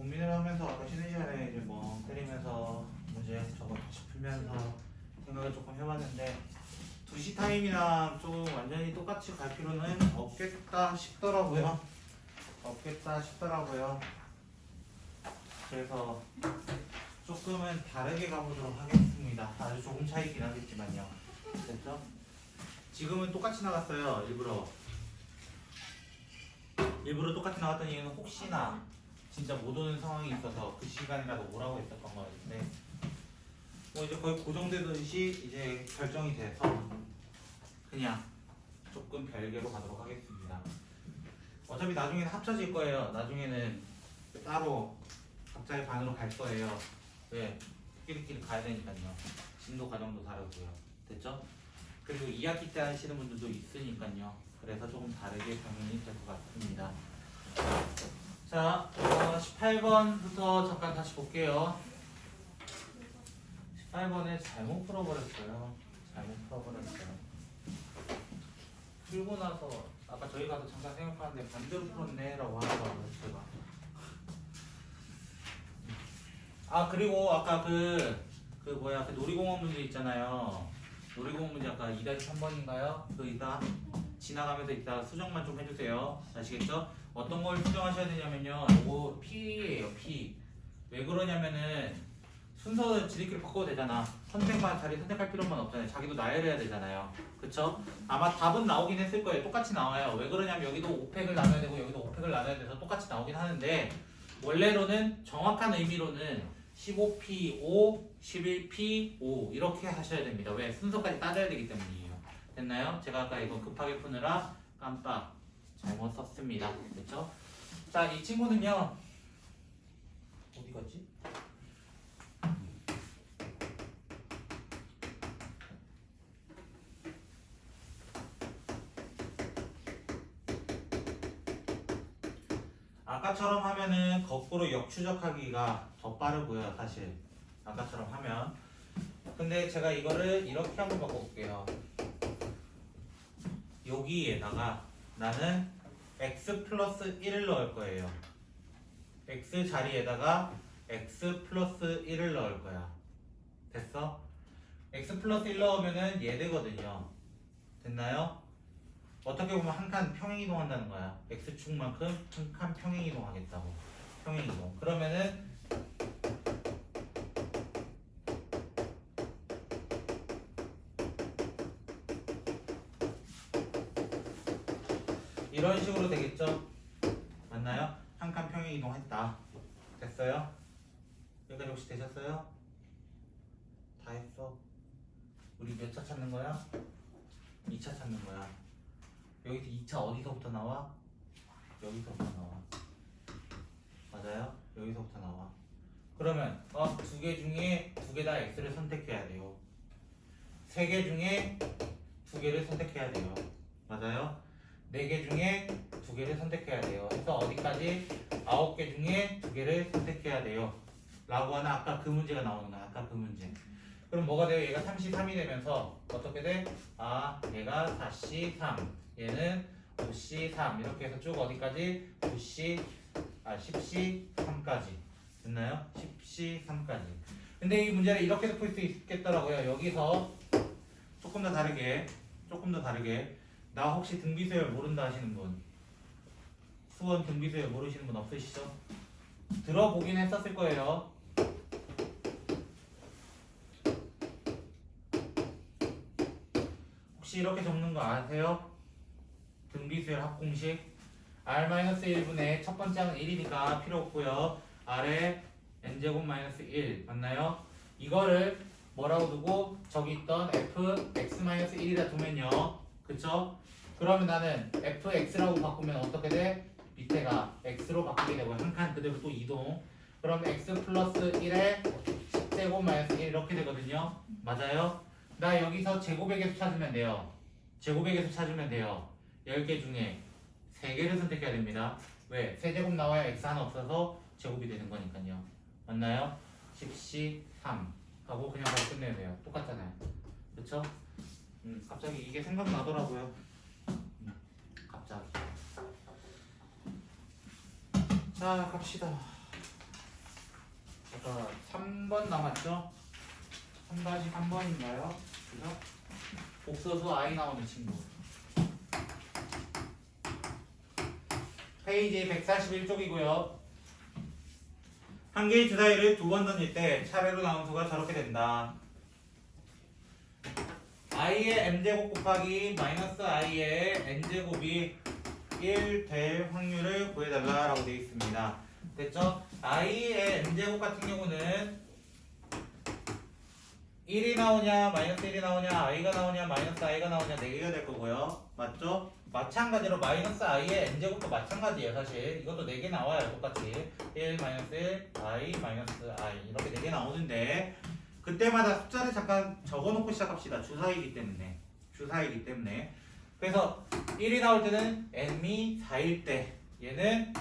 고민을 하면서 아까 쉬는 시간에 이제 뭐 때리면서 문제 저거 다시 풀면서 생각을 조금 해봤는데 2시 타임이랑 좀 완전히 똑같이 갈 필요는 없겠다 싶더라고요. 그래서 조금은 다르게 가보도록 하겠습니다. 아주 조금 차이긴 하겠지만요. 됐죠? 지금은 똑같이 나갔어요. 일부러 똑같이 나갔던 이유는 혹시나 진짜 못 오는 상황이 있어서 그 시간이라도 오라고 했었던 거였는데 뭐 이제 거의 고정되듯이 이제 결정이 돼서 그냥 조금 별개로 가도록 하겠습니다. 어차피 나중에는 합쳐질 거예요. 나중에는 따로 각자의 반으로 갈 거예요. 왜? 끼리끼리 가야 되니까요. 진도 과정도 다르고요. 됐죠? 그리고 2학기 때 하시는 분들도 있으니까요. 그래서 조금 다르게 병행이 될 것 같습니다. 자, 18번부터 잠깐 다시 볼게요. 18번에 잘못 풀어버렸어요. 풀고 나서 아까 저희 가서 잠깐 생각하는데 반대로 풀었네 라고 하더라고요. 제가. 아 그리고 아까 그 놀이공원 문제 있잖아요. 놀이공원 문제 아까 2-3번인가요? 그 이따 지나가면서 이따 수정만 좀 해주세요. 아시겠죠? 어떤 걸 수정하셔야 되냐면요. 이거 P예요. P. 왜 그러냐면은 순서 지들끼리 바꿔도 되잖아. 자리 선택할 필요만 없잖아요. 자기도 나열해야 되잖아요. 그쵸? 아마 답은 나오긴 했을 거예요. 똑같이 나와요. 왜 그러냐면 여기도 5팩을 나눠야 되고 여기도 5팩을 나눠야 돼서 똑같이 나오긴 하는데 원래로는 정확한 의미로는 15P 5, 11P 5 이렇게 하셔야 됩니다. 왜? 순서까지 따져야 되기 때문이에요. 됐나요? 제가 아까 이거 급하게 푸느라 깜빡 잘못 썼습니다. 됐죠? 자, 이 친구는요. 어디 갔지? 아까처럼 하면은 거꾸로 역추적하기가 더 빠르고요. 사실 아까처럼 하면 근데 제가 이거를 이렇게 한번 바꿔볼게요. 여기에다가 나는 x 플러스 1을 넣을 거예요. x 자리에다가 x 플러스 1을 넣을 거야. 됐어? x 플러스 1 넣으면은 얘 되거든요. 됐나요? 어떻게 보면 한 칸 평행이동한다는 거야. x축만큼 한 칸 평행이동하겠다고. 평행이동. 그러면은 이런 식으로 되겠죠? 맞나요? 한 칸 평행이동했다. 됐어요? 여기까지 혹시 되셨어요? 다 했어. 우리 몇 차 찾는 거야? 2차 찾는 거야. 여기서 2차 어디서부터 나와? 여기서부터 나와. 맞아요? 여기서부터 나와. 그러면 두 개 중에 2개 다 x를 선택해야 돼요. 3개 중에 2개를 선택해야 돼요. 맞아요? 4개 중에 2개를 선택해야 돼요. 그래서 어디까지? 9개 중에 2개를 선택해야 돼요. 라고 하는 아까 그 문제가 나오는 거야. 아까 그 문제. 그럼 뭐가 돼요? 얘가 33이 되면서 어떻게 돼? 얘가 4C3 얘는 5C3 이렇게 해서 쭉 어디까지? 10C3까지 됐나요? 10C3까지. 근데 이 문제를 이렇게도 풀 수 있겠더라고요. 여기서 조금 더 다르게 나 혹시 등비수열 모른다 하시는 분, 수원 등비수열 모르시는 분 없으시죠? 들어보긴 했었을 거예요. 혹시 이렇게 적는 거 아세요? 등비수열 합공식 R-1분의 첫 번째 항은 1이니까 필요 없고요. 아래 n제곱 마이너스 1 맞나요? 이거를 뭐라고 두고 저기 있던 fx-1이라 두면요. 그쵸? 그러면 나는 fx라고 바꾸면 어떻게 돼? 밑에가 x로 바뀌게 되고 한 칸 그대로 또 이동. 그럼 x 플러스 1에 10제곱 마이너스 1 이렇게 되거든요. 맞아요? 나 여기서 제곱의 개수 찾으면 돼요. 10개 중에 3개를 선택해야 됩니다. 왜? 세제곱 나와야 x 하나 없어서 제곱이 되는 거니까요. 맞나요? 10C3 하고 그냥 바로 끝내야 돼요. 똑같잖아요. 그쵸? 갑자기 이게 생각나더라고요. 갑자기. 자, 갑시다. 자, 3번 남았죠? 3-3번인가요? 그죠? 복소수 I 나오는 친구. 페이지 141쪽이고요. 한 개의 주사위를 두 번 던질 때 차례로 나온 수가 저렇게 된다. i의 m제곱 곱하기 마이너스 i의 n제곱이 1 될 확률을 구해달라라고 되어 있습니다. 됐죠? i의 m제곱 같은 경우는 1이 나오냐 마이너스 1이 나오냐 i가 나오냐 마이너스 i가 나오냐 4개가 될 거고요. 맞죠? 마찬가지로 마이너스 i의 n제곱도 마찬가지예요. 사실 이것도 4개 나와요. 똑같이 1 마이너스 1 i 마이너스 i 이렇게 4개 나오는데 그때마다 숫자를 잠깐 적어놓고 시작합시다. 주사이기 때문에 그래서 1이 나올 때는 n이 4일 때 얘는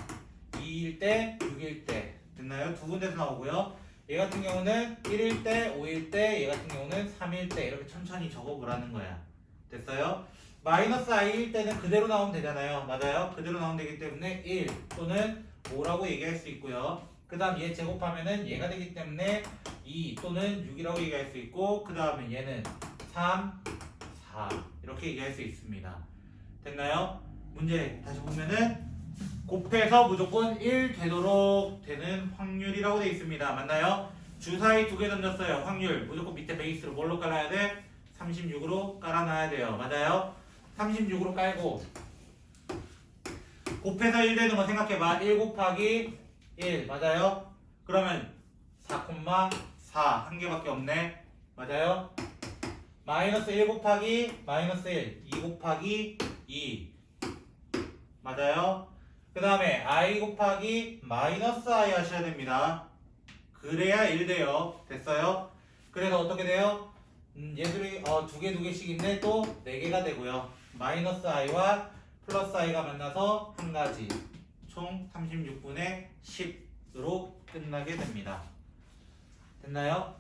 2일 때 6일 때 됐나요? 두 군데서 나오고요. 얘 같은 경우는 1일 때 5일 때 얘 같은 경우는 3일 때 이렇게 천천히 적어보라는 거야. 됐어요? 마이너스 i일 때는 그대로 나오면 되잖아요. 맞아요? 그대로 나오면 되기 때문에 1 또는 5라고 얘기할 수 있고요. 그 다음 얘 제곱하면은 얘가 되기 때문에 2 또는 6이라고 얘기할 수 있고 그 다음에 얘는 3, 4 이렇게 얘기할 수 있습니다. 됐나요? 문제 다시 보면은 곱해서 무조건 1 되도록 되는 확률이라고 되어 있습니다. 맞나요? 주사위 2개 던졌어요. 확률 무조건 밑에 베이스로 뭘로 깔아야 돼? 36으로 깔아놔야 돼요. 맞아요? 36으로 깔고 곱해서 1 되는 거 생각해봐. 1 곱하기 1 맞아요? 그러면 4,4 한 개밖에 없네. 맞아요? 마이너스 1 곱하기 마이너스 1 2 곱하기 2 맞아요? 그 다음에 i 곱하기 마이너스 i 하셔야 됩니다. 그래야 1 돼요. 됐어요? 그래서 어떻게 돼요? 얘들이 2개씩인데 또 4개가 되고요. 마이너스 i와 플러스 i가 만나서 한 가지 총 36분의 10으로 끝나게 됩니다. 됐나요?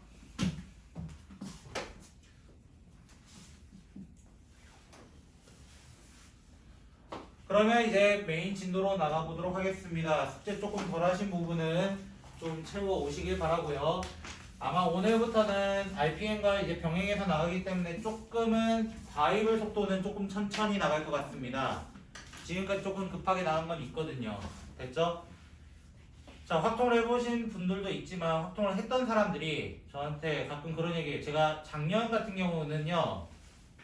그러면 이제 메인 진도로 나가보도록 하겠습니다. 숙제 조금 덜 하신 부분은 좀 채워 오시길 바라고요. 아마 오늘부터는 RPM과 이제 병행해서 나가기 때문에 조금은 바이블 속도는 조금 천천히 나갈 것 같습니다. 지금까지 조금 급하게 나간 건 있거든요. 됐죠? 자, 확통을 해보신 분들도 있지만 확통을 했던 사람들이 저한테 가끔 그런 얘기해요. 제가 작년 같은 경우는요.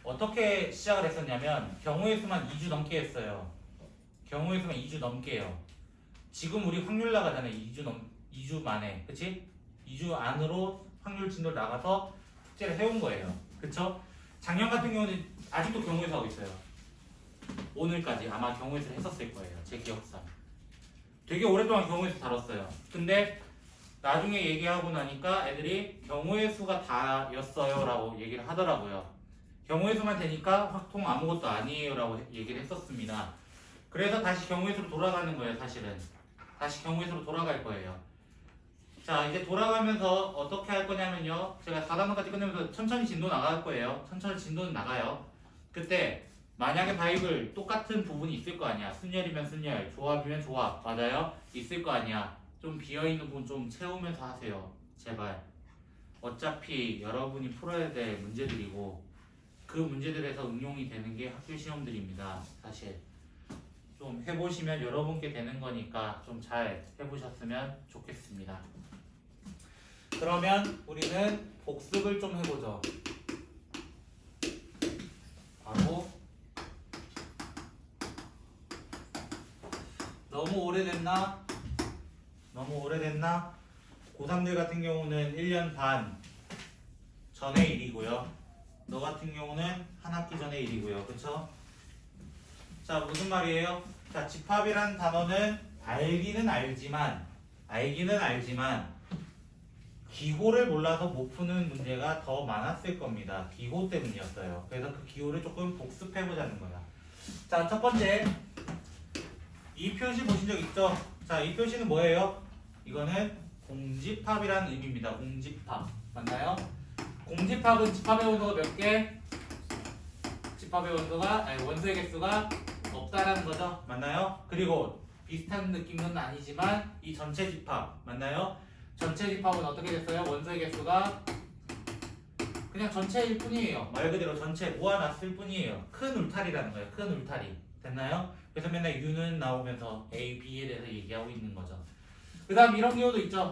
어떻게 시작을 했었냐면 경우의 수만 2주 넘게 했어요. 경우의 수만 2주 넘게요. 지금 우리 확률 나가잖아요. 2주 만에. 그치? 2주 안으로 확률 진도를 나가서 숙제를 해온 거예요. 그쵸? 작년 같은 경우는 아직도 경우의 수 하고 있어요. 오늘까지 아마 경우의 수를 했었을 거예요. 제 기억상. 되게 오랫동안 경우의 수 다뤘어요. 근데 나중에 얘기하고 나니까 애들이 경우의 수가 다였어요 라고 얘기를 하더라고요. 경우의 수만 되니까 확통 아무것도 아니에요 라고 얘기를 했었습니다. 그래서 다시 경우의 수로 돌아가는 거예요. 사실은 다시 경우의 수로 돌아갈 거예요. 자, 이제 돌아가면서 어떻게 할 거냐면요. 제가 4단원까지 끝내면서 천천히 진도 나갈 거예요. 천천히 진도는 나가요. 그때 만약에 바이블 똑같은 부분이 있을 거 아니야. 순열이면 순열, 조합이면 조합. 맞아요? 있을 거 아니야. 좀 비어있는 부분 좀 채우면서 하세요. 제발. 어차피 여러분이 풀어야 될 문제들이고 그 문제들에서 응용이 되는 게 학교 시험들입니다. 사실. 좀 해보시면 여러분께 되는 거니까 좀 잘 해보셨으면 좋겠습니다. 그러면 우리는 복습을 좀 해보죠. 바로 너무 오래됐나? 고3들 같은 경우는 1년 반 전의 일이고요. 너 같은 경우는 한 학기 전의 일이고요. 그쵸? 자, 무슨 말이에요? 자, 집합이라는 단어는 알기는 알지만 기호를 몰라서 못 푸는 문제가 더 많았을 겁니다. 기호 때문이었어요. 그래서 그 기호를 조금 복습해보자는 거야. 자, 첫 번째 이 표시 보신 적 있죠? 자, 이 표시는 뭐예요? 이거는 공집합이라는 의미입니다. 공집합 맞나요? 공집합은 집합의 원소가 몇 개? 집합의 원소가 원소의 개수가 없다라는 거죠. 맞나요? 그리고 비슷한 느낌은 아니지만 이 전체 집합 맞나요? 전체 집합은 어떻게 됐어요? 원소의 개수가 그냥 전체일 뿐이에요. 말 그대로 전체 모아놨을 뿐이에요. 큰 울타리라는 거예요. 큰 울타리. 됐나요? 그래서 맨날 U는 나오면서 A, B에 대해서 얘기하고 있는 거죠. 그 다음 이런 기호도 있죠.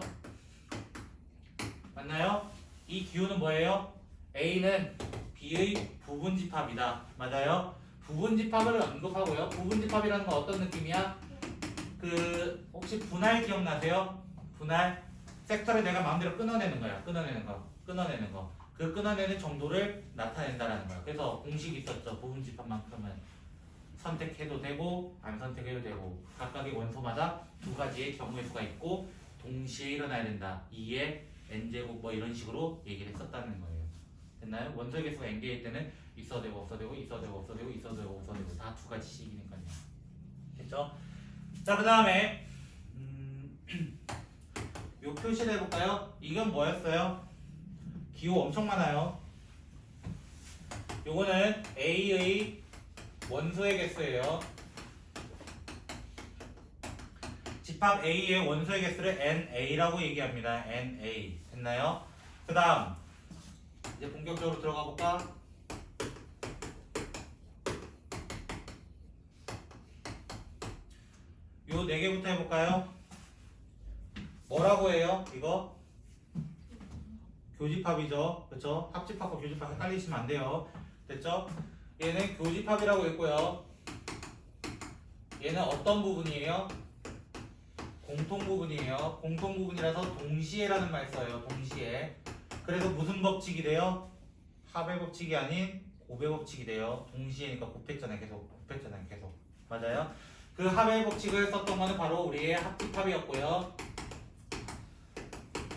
맞나요? 이 기호는 뭐예요? A는 B의 부분집합이다. 맞아요? 부분집합을 언급하고요. 부분집합이라는 건 어떤 느낌이야? 그 혹시 분할 기억나세요? 분할 섹터를 내가 마음대로 끊어내는 거야. 끊어내는 거. 그 끊어내는 정도를 나타낸다라는 거야. 그래서 공식이 있었죠. 부분집합만큼은 선택해도 되고 안 선택해도 되고 각각의 원소마다 두 가지의 경우의 수가 있고 동시에 일어나야 된다. 2의 n제곱 뭐 이런 식으로 얘기를 했었다는 거예요. 됐나요? 원소의 개수가 n개일 때는 있어도 되고 없어도 되고 있어도 되고 없어도 되고 있어도 되고 없어도 되고 다 두 가지씩이니까요. 됐죠? 자, 그 다음에 요 표시를 해볼까요? 이건 뭐였어요? 기호 엄청 많아요. 요거는 A의 원소의 개수예요. 집합 A의 원소의 개수를 NA라고 얘기합니다. NA. 됐나요? 그 다음 이제 본격적으로 들어가 볼까? 요 4개부터 해볼까요? 뭐라고 해요? 이거? 교집합이죠. 그쵸? 합집합과 교집합 헷갈리시면 안 돼요. 됐죠? 얘는 교집합이라고 했고요. 얘는 어떤 부분이에요? 공통 부분이에요. 공통 부분이라서 동시에라는 말 써요. 동시에. 그래서 무슨 법칙이 돼요? 합의 법칙이 아닌 곱의 법칙이 돼요. 동시에니까 곱했잖아요. 계속. 맞아요? 그 합의 법칙을 썼던 거는 바로 우리의 합집합이었고요.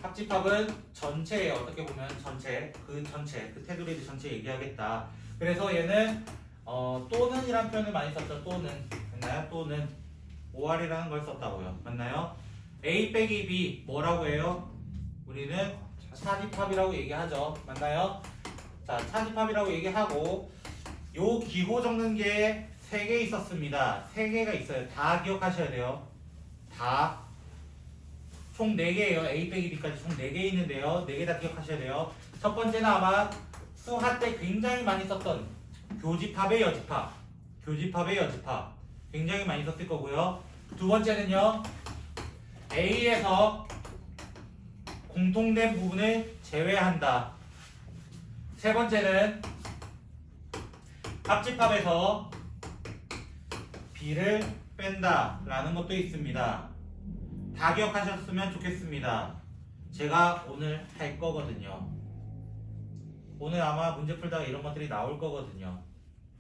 합집합은 전체예요. 어떻게 보면 전체, 그 테두리 전체 얘기하겠다. 그래서 얘는 또는이란 표현을 많이 썼죠. 또는. 맞나요? 또는 OR이라는 걸 썼다고요. 맞나요? A 빼기 B 뭐라고 해요? 우리는 차집합이라고 얘기하죠. 맞나요? 자, 차집합이라고 얘기하고 요 기호 적는 게 3개 있었습니다. 3개가 있어요. 다 기억하셔야 돼요. 다. 총 4개예요. A 빼기 B까지 총 4개 있는데요. 4개 다 기억하셔야 돼요. 첫 번째는 아마 수학 때 굉장히 많이 썼던 교집합의 여집합. 굉장히 많이 썼을 거고요. 두 번째는요. A에서 공통된 부분을 제외한다. 세 번째는 합집합에서 B를 뺀다 라는 것도 있습니다. 다 기억하셨으면 좋겠습니다. 제가 오늘 할 거거든요. 오늘 아마 문제 풀다가 이런 것들이 나올 거거든요.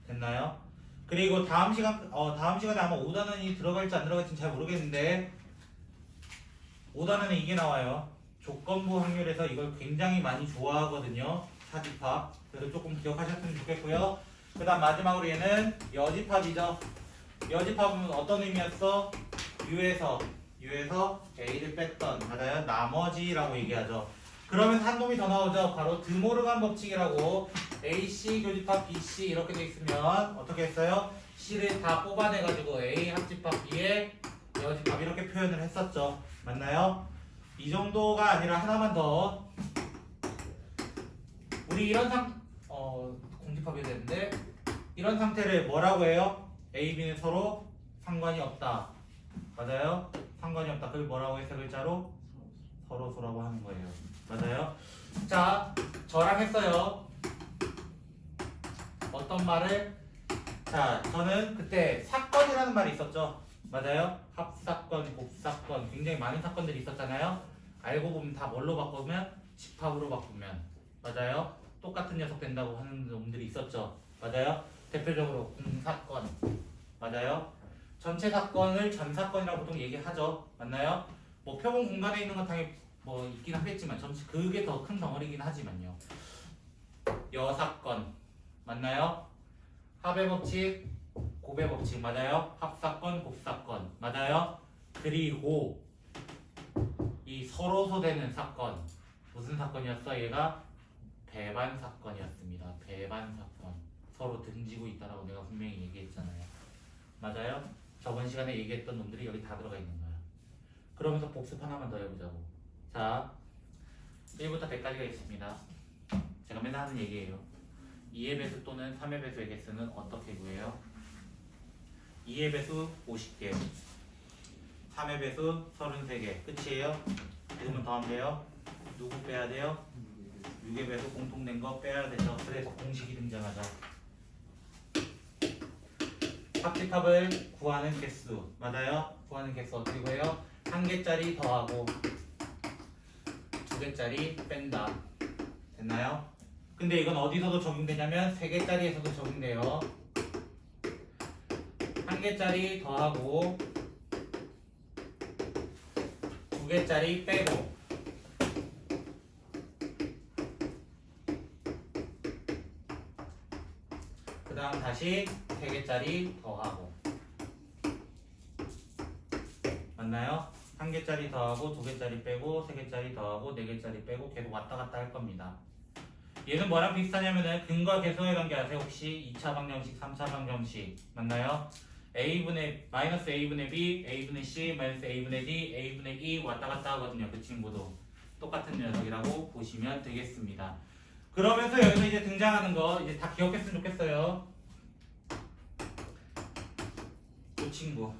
됐나요? 그리고 다음 시간에 아마 5단원이 들어갈지 안 들어갈지는 잘 모르겠는데 5단원에 이게 나와요. 조건부 확률에서 이걸 굉장히 많이 좋아하거든요. 차집합. 그래서 조금 기억하셨으면 좋겠고요. 그 다음 마지막으로 얘는 여집합이죠. 여집합은 어떤 의미였어? U에서 A를 뺐던, 맞아요? 나머지라고 얘기하죠. 그러면 한 놈이 더 나오죠. 바로 드모르간 법칙이라고 AC 교집합 BC 이렇게 돼 있으면 어떻게 했어요? C를 다 뽑아내가지고 A 합집합 B의 여집합 이렇게 표현을 했었죠. 맞나요? 이 정도가 아니라 하나만 더. 우리 이런 공집합이 되는데 이런 상태를 뭐라고 해요? A, B는 서로 상관이 없다. 맞아요? 상관이 없다. 그걸 뭐라고 해? 세 글자로? 서로소라고 하는 거예요. 맞아요? 자, 저랑 했어요. 어떤 말을? 자, 저는 그때 사건이라는 말이 있었죠. 맞아요? 합사건, 곱사건 굉장히 많은 사건들이 있었잖아요. 알고 보면 다 뭘로 바꾸면? 집합으로 바꾸면. 맞아요? 똑같은 녀석 된다고 하는 놈들이 있었죠. 맞아요? 대표적으로 공사건. 맞아요? 전체 사건을 전사건이라고 보통 얘기하죠. 맞나요? 뭐 표본 공간에 있는 건 당연히 뭐 있긴 하겠지만 전체 그게 더 큰 덩어리긴 하지만요. 여사건. 맞나요? 합의 법칙, 곱의 법칙. 맞아요? 합사건, 곱사건. 맞아요? 그리고 이 서로소 되는 사건. 무슨 사건이었어? 얘가 배반 사건이었습니다. 배반 사건. 서로 등지고 있다라고 내가 분명히 얘기했잖아요. 맞아요? 저번 시간에 얘기했던 놈들이 여기 다 들어가 있는 거야. 그러면서 복습 하나만 더 해보자고. 자, 1부터 100까지가 있습니다. 제가 맨날 하는 얘기예요. 2의 배수 또는 3의 배수의 개수는 어떻게 구해요? 2의 배수 50개, 3의 배수 33개. 끝이에요? 지금은 더하면 돼요? 누구 빼야 돼요? 6의 배수 공통된 거 빼야 되죠. 그래서 공식이 등장하죠. 합집합을 구하는 개수. 맞아요? 구하는 개수 어떻게 구해요? 한 개짜리 더하고 두 개짜리 뺀다. 됐나요? 근데 이건 어디서도 적용되냐면 세 개짜리에서도 적용돼요. 한 개짜리 더하고 두 개짜리 빼고 그 다음 다시 세 개짜리 더하고. 맞나요? 한 개짜리 더하고 두 개짜리 빼고 세 개짜리 더하고 네 개짜리 빼고 계속 왔다 갔다 할 겁니다. 얘는 뭐랑 비슷하냐면은 근과 계수의 관계 아세요? 혹시 2차 방정식, 3차 방정식 맞나요? a분의 마이너스 a분의 b, a분의 c, 마이너스 a분의 d, a분의 e 왔다 갔다 하거든요. 그 친구도 똑같은 녀석이라고 보시면 되겠습니다. 그러면서 여기서 이제 등장하는 거 이제 다 기억했으면 좋겠어요. 이 친구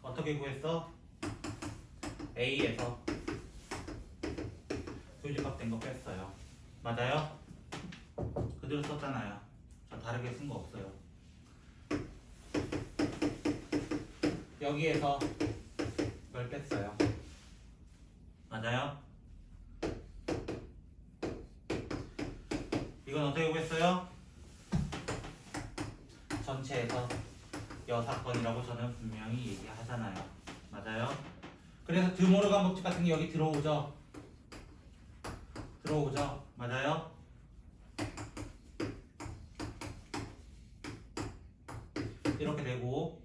어떻게 구했어? A에서 교집합 된 거 뺐어요. 맞아요? 그대로 썼잖아요. 저 다르게 쓴 거 없어요. 여기에서 이걸 뺐어요. 맞아요? 이건 어떻게 구했어요? 전체에서 여사건이라고 저는 분명히 얘기하잖아요. 맞아요? 그래서 드모르간 법칙 같은 게 여기 들어오죠? 들어오죠? 맞아요? 이렇게 되고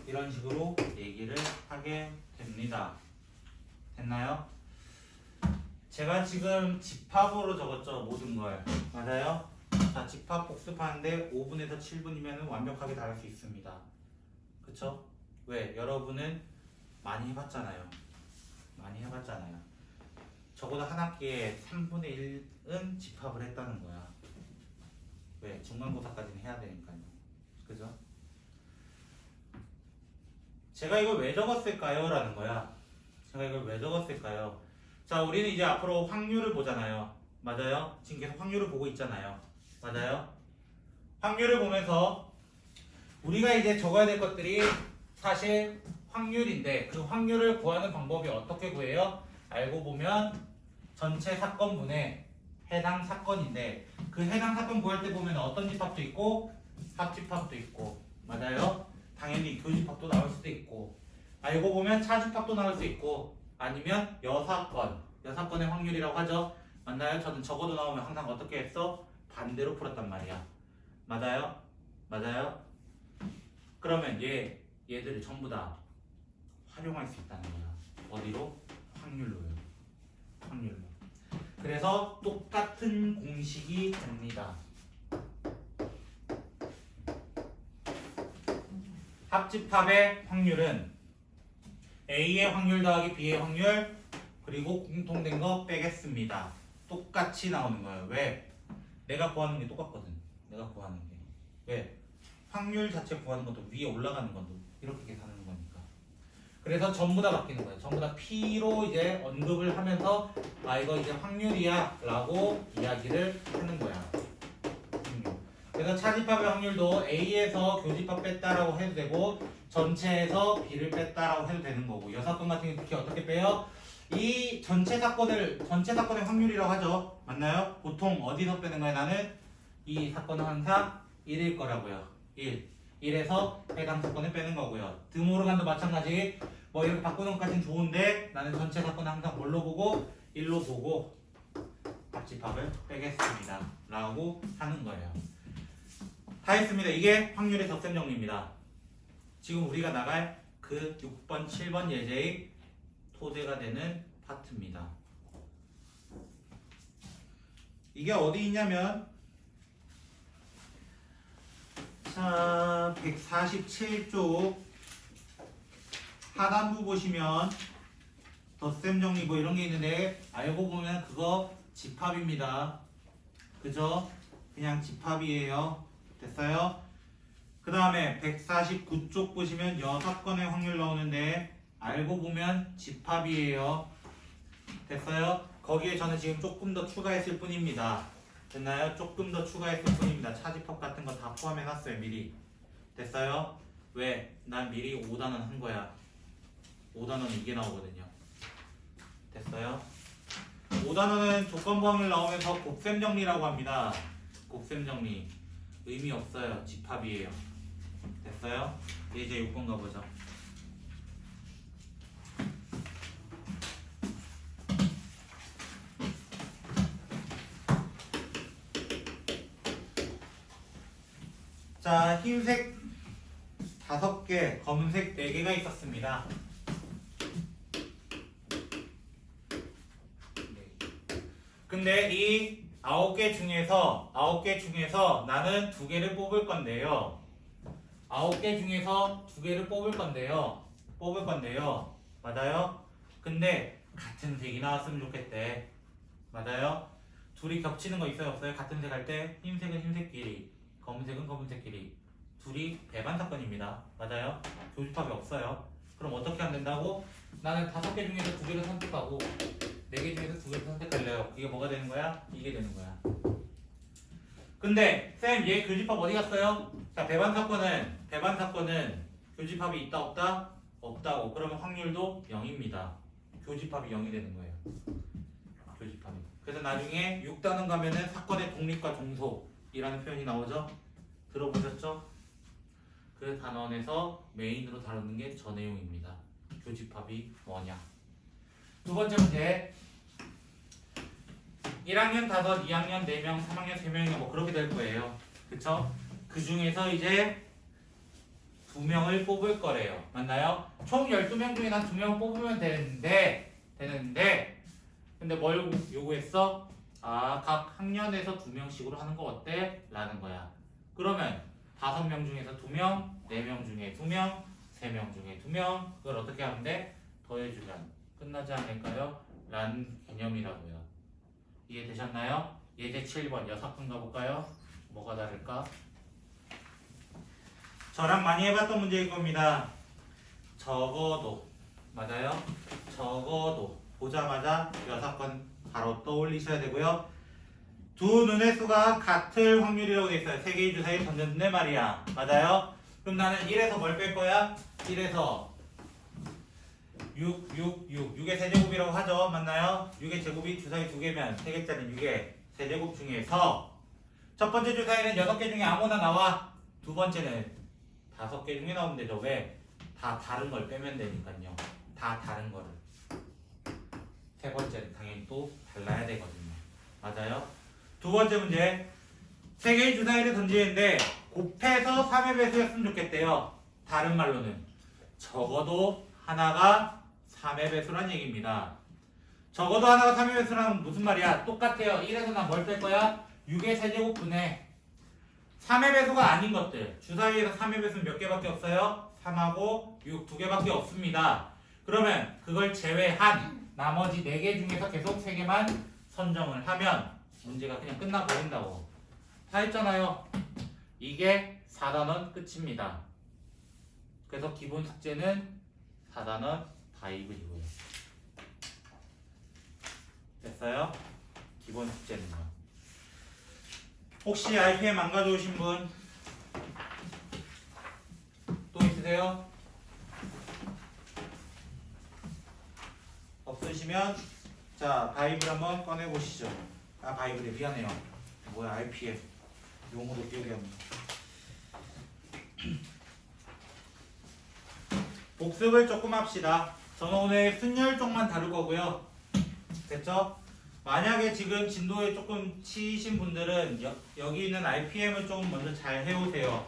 이런 식으로 얘기를 하게 됩니다. 됐나요? 제가 지금 집합으로 적었죠, 모든 걸. 맞아요? 자, 집합 복습하는데 5분에서 7분이면 완벽하게 다 할 수 있습니다. 그쵸? 왜? 여러분은 많이 해봤잖아요. 많이 해봤잖아요. 적어도 한 학기에 3분의 1은 집합을 했다는 거야. 왜? 중간고사까지는 해야 되니까요. 그죠? 제가 이걸 왜 적었을까요? 라는 거야. 제가 이걸 왜 적었을까요? 자, 우리는 이제 앞으로 확률을 보잖아요. 맞아요? 지금 계속 확률을 보고 있잖아요. 맞아요? 확률을 보면서 우리가 이제 적어야 될 것들이 사실 확률인데 그 확률을 구하는 방법이 어떻게 구해요? 알고 보면 전체 사건분의 해당 사건인데 그 해당 사건 구할 때 보면 어떤 집합도 있고 합집합도 있고 맞아요? 당연히 교집합도 나올 수도 있고 알고 보면 차집합도 나올 수 있고 아니면 여사건의 확률이라고 하죠. 맞나요? 저는 적어도 나오면 항상 어떻게 했어? 반대로 풀었단 말이야. 맞아요? 맞아요? 그러면 얘들을 전부 다 활용할 수 있다는 거야. 어디로? 확률로요. 확률로. 그래서 똑같은 공식이 됩니다. 합집합의 확률은 A의 확률 더하기 B의 확률 그리고 공통된 거 빼겠습니다. 똑같이 나오는 거예요. 왜? 내가 구하는 게 똑같거든. 내가 구하는 게. 왜? 확률 자체 구하는 것도 위에 올라가는 것도 이렇게 계산하는 거니까. 그래서 전부 다 바뀌는 거예요. 전부 다 P로 이제 언급을 하면서 아 이거 이제 확률이야 라고 이야기를 하는 거야. 그래서 차집합의 확률도 A에서 교집합 뺐다라고 해도 되고 전체에서 B를 뺐다라고 해도 되는 거고 여사건 같은 경우 특히 어떻게 빼요? 이 전체 사건의 확률이라고 하죠. 맞나요? 보통 어디서 빼는 거야? 나는 이 사건은 항상 1일 거라고요. 1에서 해당 사건을 빼는 거고요. 드모르간도 마찬가지. 뭐 이렇게 바꾸는 것까지는 좋은데 나는 전체 사건을 항상 뭘로 보고 1로 보고 합집합을 빼겠습니다. 라고 하는 거예요. 다 했습니다. 이게 확률의 덧셈 정리입니다. 지금 우리가 나갈 그 6번, 7번 예제의 토대가 되는 파트입니다. 이게 어디 있냐면 자 147쪽 하단부 보시면 덧셈 정리 뭐 이런 게 있는데 알고 보면 그거 집합입니다. 그죠? 그냥 집합이에요. 됐어요? 그 다음에 149쪽 보시면 6건의 확률 나오는데 알고 보면 집합이에요. 됐어요? 거기에 저는 지금 조금 더 추가했을 뿐입니다. 됐나요? 조금 더 추가했을 뿐입니다. 차집합 같은 거 다 포함해놨어요. 미리. 됐어요? 왜? 난 미리 5단원 한 거야. 5단원은 이게 나오거든요. 됐어요? 5단원은 조건부 확률 나오면서 곱셈 정리라고 합니다. 곱셈 정리. 의미 없어요. 집합이에요. 됐어요? 이제 6번 가보죠. 자, 흰색 5개, 검은색 4개가 있었습니다. 근데 이 9개 중에서 나는 2개를 뽑을 건데요. 9개 중에서 2개를 뽑을 건데요. 맞아요? 근데 같은 색이 나왔으면 좋겠대. 맞아요? 둘이 겹치는 거 있어요, 없어요? 같은 색 할 때 흰색은 흰색끼리, 검은색은 검은색끼리. 둘이 배반 사건입니다. 맞아요? 교집합이 없어요. 그럼 어떻게 하면 된다고? 나는 5개 중에서 2개를 선택하고 4개 중에서 2개를 선택할래요. 이게 뭐가 되는 거야? 이게 되는 거야. 근데 쌤, 얘 교집합 어디 갔어요? 자, 배반 사건은 교집합이 있다 없다? 없다고. 그러면 확률도 0입니다. 교집합이 0이 되는 거예요. 교집합이. 그래서 나중에 6단원 가면은 사건의 독립과 종속이라는 표현이 나오죠? 들어보셨죠? 그 단원에서 메인으로 다루는 게 저 내용입니다. 교집합이 뭐냐? 두 번째 문제. 1학년 5, 2학년 4명, 3학년 3명이 뭐 그렇게 될 거예요. 그쵸? 그 중에서 이제 2명을 뽑을 거래요. 맞나요? 총 12명 중에 난 2명 뽑으면 되는데 근데 뭘 요구했어? 각 학년에서 2명씩으로 하는 거 어때? 라는 거야. 그러면 5명 중에서 2명, 4명 중에 2명, 3명 중에 2명. 그걸 어떻게 하면 돼? 더해주면 끝나지 않을까요? 라는 개념이라고요. 이해되셨나요? 예제 7번 6번 가볼까요? 뭐가 다를까? 저랑 많이 해봤던 문제일 겁니다. 적어도, 맞아요? 적어도 보자마자 6건 바로 떠올리셔야 되고요. 두 눈의 수가 같을 확률이라고 돼 있어요. 3개의 주사위를 던졌는데 말이야. 맞아요? 그럼 나는 1에서 뭘 뺄 거야? 1에서 6의 세제곱이라고 하죠. 맞나요? 6의 제곱이 주사위 2개면 3개짜리 6의 세제곱 중에서 첫 번째 주사위는 6개 중에 아무나 나와. 두 번째는 5개 중에 나오면 되죠. 왜? 다 다른 걸 빼면 되니까요. 다 다른 거를. 세 번째는 당연히 또 달라야 되거든요. 맞아요? 두 번째 문제. 3개의 주사위를 던지는데 곱해서 3의 배수였으면 좋겠대요. 다른 말로는 적어도 하나가 3의 배수란 얘기입니다. 적어도 하나가 3의 배수란 무슨 말이야? 똑같아요. 1에서 난 뭘 뺄 거야? 6의 세제곱분의 3의 배수가 아닌 것들. 주사위에서 3의 배수는 몇 개밖에 없어요? 3하고 6 2개밖에 없습니다. 그러면 그걸 제외한 나머지 4개 중에서 계속 3개만 선정을 하면 문제가 그냥 끝나버린다고. 다 했잖아요. 이게 4단원 끝입니다. 그래서 기본 숙제는 4단원 바이블이고요. 됐어요? 기본 숙제는요. 혹시 RPM 안 가져오신 분 또 있으세요? 없으시면 자 바이블 한번 꺼내보시죠. 바이블에 미안해요. 뭐야 RPM 용어도 기억이 안 나. 복습을 조금 합시다. 저는 오늘 순열 쪽만 다룰 거고요. 됐죠? 만약에 지금 진도에 조금 치이신 분들은 여기 있는 RPM을 좀 먼저 잘 해오세요.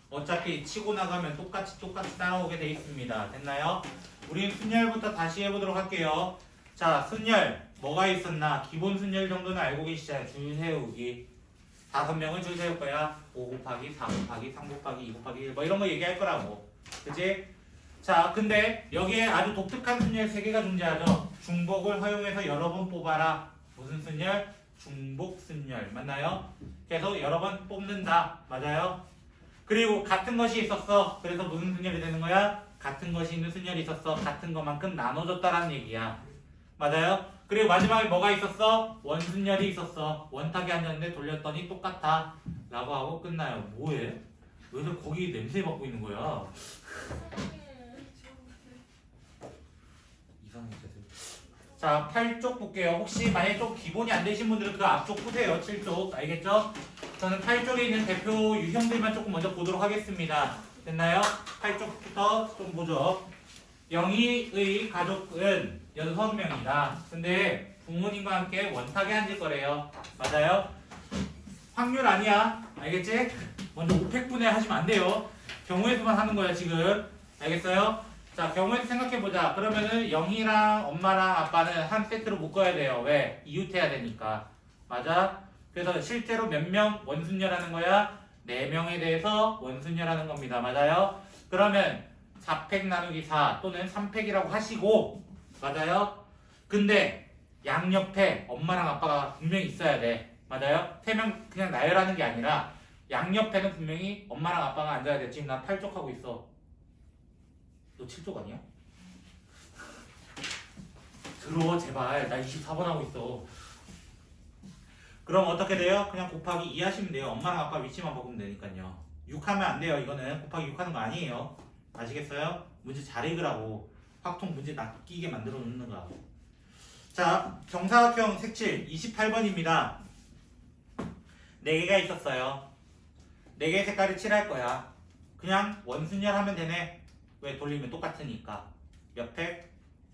어차피 치고 나가면 똑같이 따라오게 돼 있습니다. 됐나요? 우린 순열부터 다시 해보도록 할게요. 자, 순열 뭐가 있었나? 기본 순열 정도는 알고 계시잖아요. 줄 세우기 5명을 줄 세울 거야. 5 곱하기 4 곱하기 3 곱하기 2 곱하기 1 뭐 이런 거 얘기할 거라고. 그치? 자, 근데 여기에 아주 독특한 순열 3개가 존재하죠. 중복을 허용해서 여러 번 뽑아라. 무슨 순열? 중복 순열. 맞나요? 계속 여러 번 뽑는다. 맞아요? 그리고 같은 것이 있었어. 그래서 무슨 순열이 되는 거야? 같은 것이 있는 순열이 있었어. 같은 것만큼 나눠줬다라는 얘기야. 맞아요? 그리고 마지막에 뭐가 있었어? 원순열이 있었어. 원탁이 앉았는데 돌렸더니 똑같아. 라고 하고 끝나요. 뭐해? 왜 거기 냄새 맡고 있는 거야? 이상해, 쟤들. 자, 8쪽 볼게요. 혹시 만약에 좀 기본이 안 되신 분들은 그 앞쪽 푸세요. 7쪽. 알겠죠? 저는 8쪽에 있는 대표 유형들만 조금 먼저 보도록 하겠습니다. 됐나요? 8쪽부터 좀 보죠. 영희의 가족은 6명이다. 근데 부모님과 함께 원탁에 앉을 거래요. 맞아요? 확률 아니야. 알겠지? 먼저 500분의 하시면 안 돼요. 경우에서만 하는 거야, 지금. 알겠어요? 자, 경우에서 생각해보자. 그러면은 영희랑 엄마랑 아빠는 한 세트로 묶어야 돼요. 왜? 이웃해야 되니까. 맞아? 그래서 실제로 몇 명 원순열하는 거야? 4명에 대해서 원순열하는 겁니다. 맞아요? 그러면 4팩 나누기 4 또는 3팩이라고 하시고, 맞아요? 근데 양옆에 엄마랑 아빠가 분명히 있어야 돼. 맞아요? 3명 그냥 나열하는 게 아니라 양옆에는 분명히 엄마랑 아빠가 앉아야 돼. 지금 나 8쪽 하고 있어. 너 7쪽 아니야? 들어 제발. 나 24번 하고 있어. 그럼 어떻게 돼요? 그냥 곱하기 2 하시면 돼요. 엄마랑 아빠 위치만 바꾸면 되니까요. 6 하면 안 돼요. 이거는 곱하기 6 하는 거 아니에요. 아시겠어요? 문제 잘 읽으라고. 확통 문제 낚이게 만들어 놓는 거야. 자, 정사각형 색칠 28번입니다. 4개가 있었어요. 4개의 색깔을 칠할 거야. 그냥 원순열 하면 되네. 왜? 돌리면 똑같으니까. 몇 팩?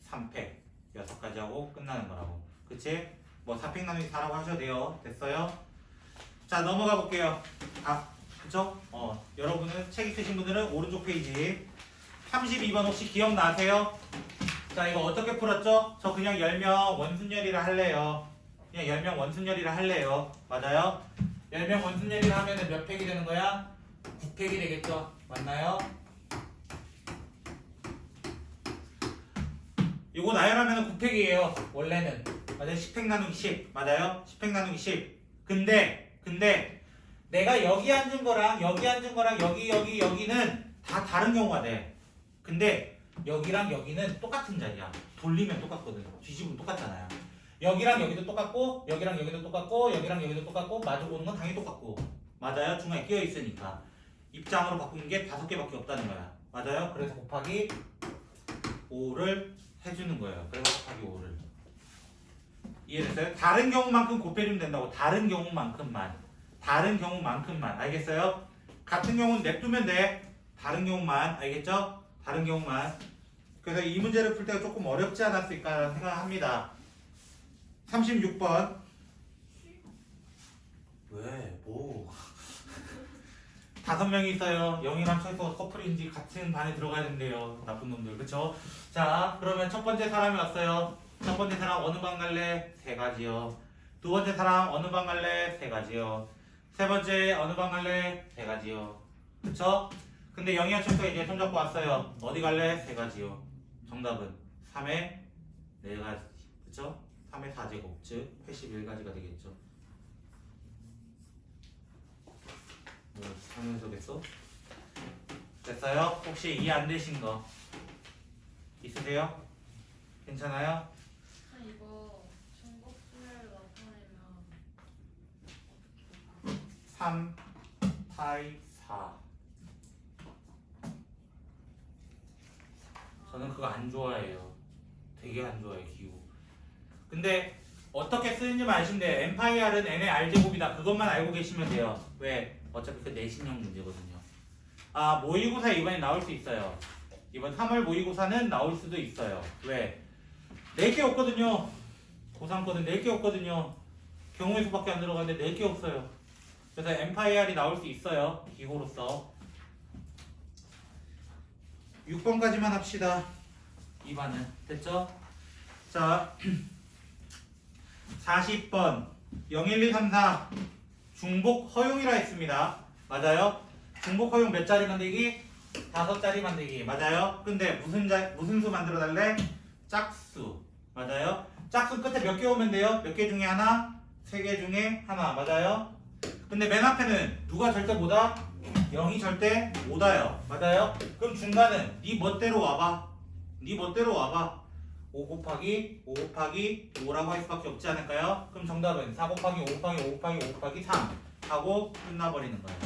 3팩. 6가지 하고 끝나는 거라고. 그치? 뭐 4팩 나누기 4라고 하셔도 돼요. 됐어요? 자, 넘어가 볼게요. 그쵸? 여러분은 책 있으신 분들은 오른쪽 페이지 32번 혹시 기억나세요? 자, 이거 어떻게 풀었죠? 저 그냥 10명 원순열이라 할래요. 그냥 10명 원순열이라 할래요. 맞아요? 10명 원순열이라 하면은 몇 팩이 되는 거야? 9팩이 되겠죠? 맞나요? 이거 나열하면 9팩이에요. 원래는. 맞아요? 10팩 나누기 10. 맞아요? 10팩 나누기 10. 근데 내가 여기 앉은 거랑 여기 앉은 거랑 여기는 다 다른 경우가 돼. 근데 여기랑 여기는 똑같은 자리야. 돌리면 똑같거든. 뒤집으면 똑같잖아요. 여기랑 여기도 똑같고 여기랑 여기도 똑같고 여기랑 여기도 똑같고 마주보는 건 당연히 똑같고. 맞아요? 중간에 끼어 있으니까. 입장으로 바꾸는 게 5개밖에 없다는 거야. 맞아요? 그래서 곱하기 5를 해주는 거예요. 그래서 곱하기 5를. 이해됐어요? 다른 경우만큼 곱해주면 된다고. 다른 경우만큼만. 알겠어요? 같은 경우는 냅두면 돼. 다른 경우만. 알겠죠? 다른 경우만. 그래서 이 문제를 풀 때가 조금 어렵지 않았을까 생각합니다. 36번. 왜? 뭐? 5명이 있어요. 영희랑 철수 커플인지 같은 반에 들어가야 된대요. 나쁜 놈들. 그쵸? 자, 그러면 첫 번째 사람이 왔어요. 첫 번째 사람 어느 방 갈래? 3가지요. 두 번째 사람 어느 방 갈래? 3가지요. 세 번째 어느 방 갈래? 3가지요. 그쵸? 근데 영희와 철수가 이제 손잡고 왔어요. 어디 갈래? 3가지요. 정답은 3의 4가지. 그쵸? 3의 4제곱. 즉 81가지가 되겠죠. 뭐 상현석했어? 됐어요? 혹시 이해 안 되신 거 있으세요? 괜찮아요? 이거 중복 수열로 나타내면 3 파이 4. 저는 그거 안 좋아해요. 되게 안 좋아해요. 기후. 근데 어떻게 쓰는지만 아시면 돼요. n파이r은 n의 r제곱이다. 그것만 알고 계시면 돼요. 왜? 어차피 그 내신형 문제거든요. 모의고사 이번에 나올 수 있어요. 이번 3월 모의고사는 나올 수도 있어요. 왜? 4개 없거든요. 고3 거는 4개 없거든요. 경우의 수밖에 안 들어가는데 4개 없어요. 그래서 n파이r이 나올 수 있어요. 기호로서. 6번까지만 합시다. 2반은. 됐죠? 자, 40번 0, 1, 2, 3, 4 중복 허용이라 했습니다. 맞아요? 중복 허용 몇 자리 만들기? 5자리 만들기 맞아요? 근데 무슨 수 만들어 달래? 짝수 맞아요? 짝수 끝에 몇 개 오면 돼요? 몇 개 중에 하나? 3개 중에 하나 맞아요? 근데 맨 앞에는 누가 절대 못와? 0이 절대 못 와요 맞아요? 그럼 중간은 네 멋대로 와봐 네 멋대로 와봐 5 곱하기 5 곱하기 5라고 할 수밖에 없지 않을까요? 그럼 정답은 4 곱하기 5 곱하기 5 곱하기 5 곱하기 3 하고 끝나버리는 거예요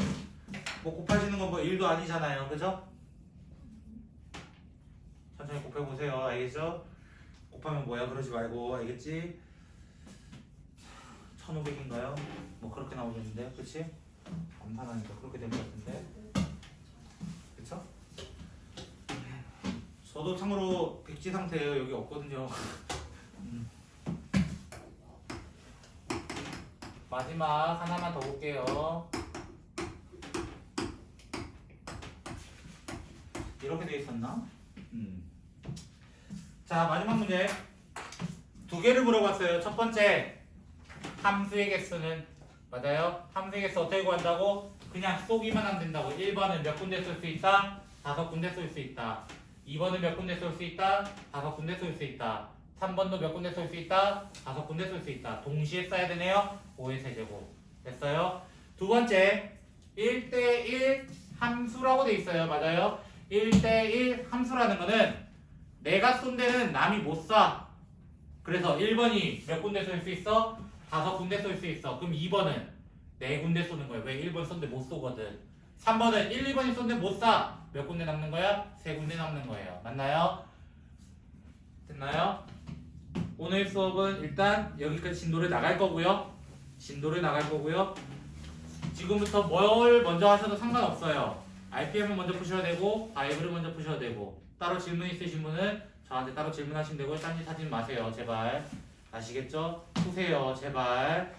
뭐 곱하시는 건 뭐 1도 아니잖아요 그죠? 천천히 곱해보세요 알겠죠? 곱하면 뭐야 그러지 말고 알겠지? 1500인가요? 뭐 그렇게 나오겠는데 그치? 암산하니까 그렇게 될 것 같은데 그쵸? 저도 참고로 백지 상태예요 여기 없거든요 마지막 하나만 더 볼게요 이렇게 돼 있었나? 자 마지막 문제 2개를 물어봤어요 첫 번째 함수의 개수는 맞아요? 함수의 개수 어떻게 구한다고? 그냥 쏘기만 하면 된다고 1번은 몇 군데 쓸 수 있다? 5군데 쓸 수 있다 2번은 몇 군데 쓸 수 있다? 5군데 쓸 수 있다 3번도 몇 군데 쓸 수 있다? 5군데 쓸 수 있다 동시에 써야 되네요 5의 세제곱 됐어요? 두 번째 1대1 함수라고 돼 있어요 맞아요? 1대1 함수라는 거는 내가 쏜 데는 남이 못 쏴 그래서 1번이 몇 군데 쏠 수 있어? 5군데 쏠 수 있어 그럼 2번은 4군데 쏘는 거예요 왜 1번 쏜데 못 쏘거든 3번은 1, 2번이 쏜데 못 쏴 몇 군데 남는 거야? 3군데 남는 거예요 맞나요? 됐나요? 오늘 수업은 일단 여기까지 진도를 나갈 거고요 지금부터 뭘 먼저 하셔도 상관없어요 RPM을 먼저 푸셔야 되고 바이브를 먼저 푸셔야 되고 따로 질문 있으신 분은 저한테 따로 질문하시면 되고 딴짓 하지 마세요 제발 아시겠죠? 푸세요 제발